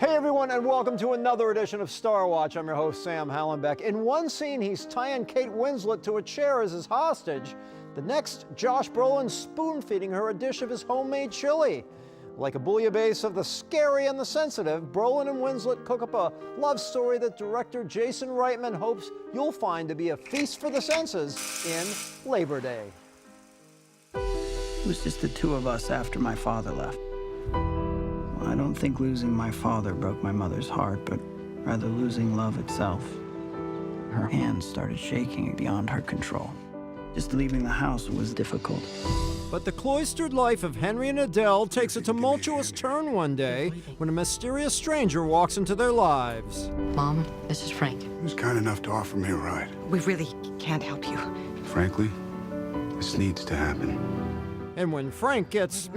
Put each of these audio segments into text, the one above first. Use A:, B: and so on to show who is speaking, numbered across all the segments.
A: Hey everyone, and welcome to another edition of Star Watch. I'm your host, Sam Hallenbeck. In one scene, he's tying Kate Winslet to a chair as his hostage. The next, Josh Brolin's spoon-feeding her a dish of his homemade chili. Like a bouillabaisse of the scary and the sensitive, Brolin and Winslet cook up a love story that director Jason Reitman hopes you'll find to be a feast for the senses in Labor Day.
B: It was just the two of us after my father left. I don't think losing my father broke my mother's heart, but rather losing love itself. Her hands started shaking beyond her control. Just leaving the house was difficult.
A: But the cloistered life of Henry and Adele takes a tumultuous turn one day when a mysterious stranger walks into their lives.
C: Mom, this is Frank.
D: He was kind enough to offer me a ride.
C: We really can't help you.
D: Frankly, this needs to happen.
A: And when Frank gets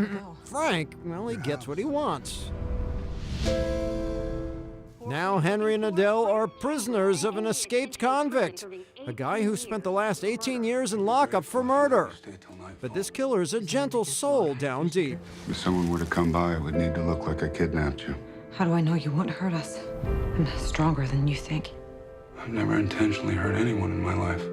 A: Frank, well, he gets what he wants. Now Henry and Adele are prisoners of an escaped convict, a guy who spent the last 18 years in lockup for murder. But this killer's a gentle soul down deep.
D: If someone were to come by, it would need to look like I kidnapped you.
C: How do I know you won't hurt us? I'm stronger than you think.
D: I've never intentionally hurt anyone in my life.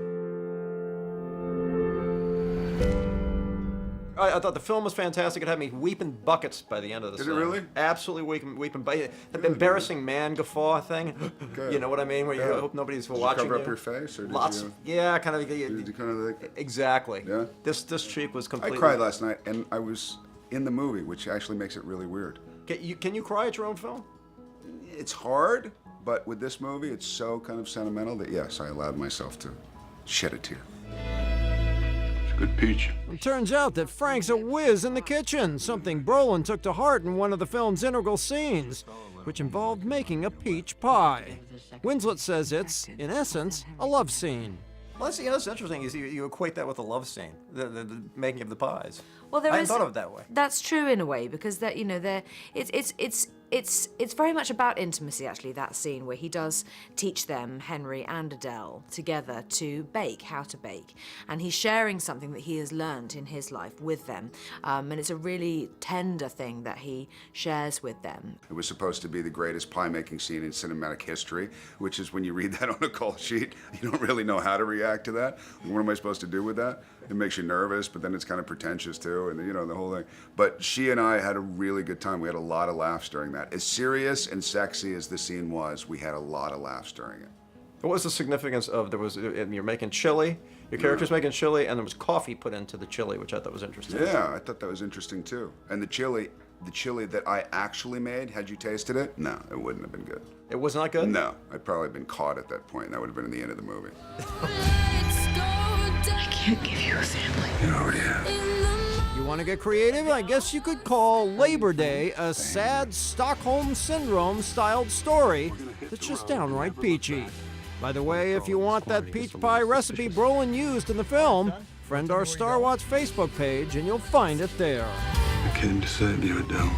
A: I thought the film was fantastic. It had me weeping buckets by the end of the
D: Did it really?
A: Absolutely weeping. The embarrassing man guffaw thing.
D: Good.
A: You know what I mean? Where you hope nobody's watching
D: Did you cover
A: you.
D: up your face, or did
A: Lots.
D: you?
A: Yeah, kind of.
D: Did you kind of like?
A: Exactly.
D: Yeah?
A: This cheek was
D: I
A: completely.
D: cried last night, and I was in the movie, which actually makes it really weird.
A: Can you cry at your own film?
D: It's hard, but with this movie, it's so kind of sentimental that yes, I allowed myself to shed a tear. Good peach.
A: It turns out that Frank's a whiz in the kitchen, something Brolin took to heart in one of the film's integral scenes, which involved making a peach pie. Winslet says it's, in essence, a love scene. Well, that's interesting. Is you equate that with a love scene, the making of the pies.
E: Well, I
A: hadn't thought of it that way.
E: That's true in a way, because that it's very much about intimacy, actually, that scene where he does teach them, Henry and Adele, together to bake, how to bake. And he's sharing something that he has learned in his life with them. And it's a really tender thing that he shares with them.
D: It was supposed to be the greatest pie-making scene in cinematic history, which is when you read that on a call sheet, you don't really know how to react to that. What am I supposed to do with that? It makes you nervous, but then it's kind of pretentious too, and you know, the whole thing. But she and I had a really good time. We had a lot of laughs during that. As serious and sexy as the scene was, we had a lot of laughs during it.
A: What was the significance of, you're making chili, your character's making chili, and there was coffee put into the chili, which I thought was interesting.
D: Yeah, I thought that was interesting too. And the chili that I actually made, had you tasted it? No, it wouldn't have been good.
A: It was not good?
D: No, I'd probably been caught at that point, and that would have been the end of the movie.
C: I can't give you a family.
D: You already have.
A: You want to get creative? I guess you could call Labor Day a sad Stockholm Syndrome-styled story that's just downright peachy. By the way, if you want that peach pie recipe Brolin used in the film, friend our Star Watch Facebook page and you'll find it there.
D: I came to save you, Adele.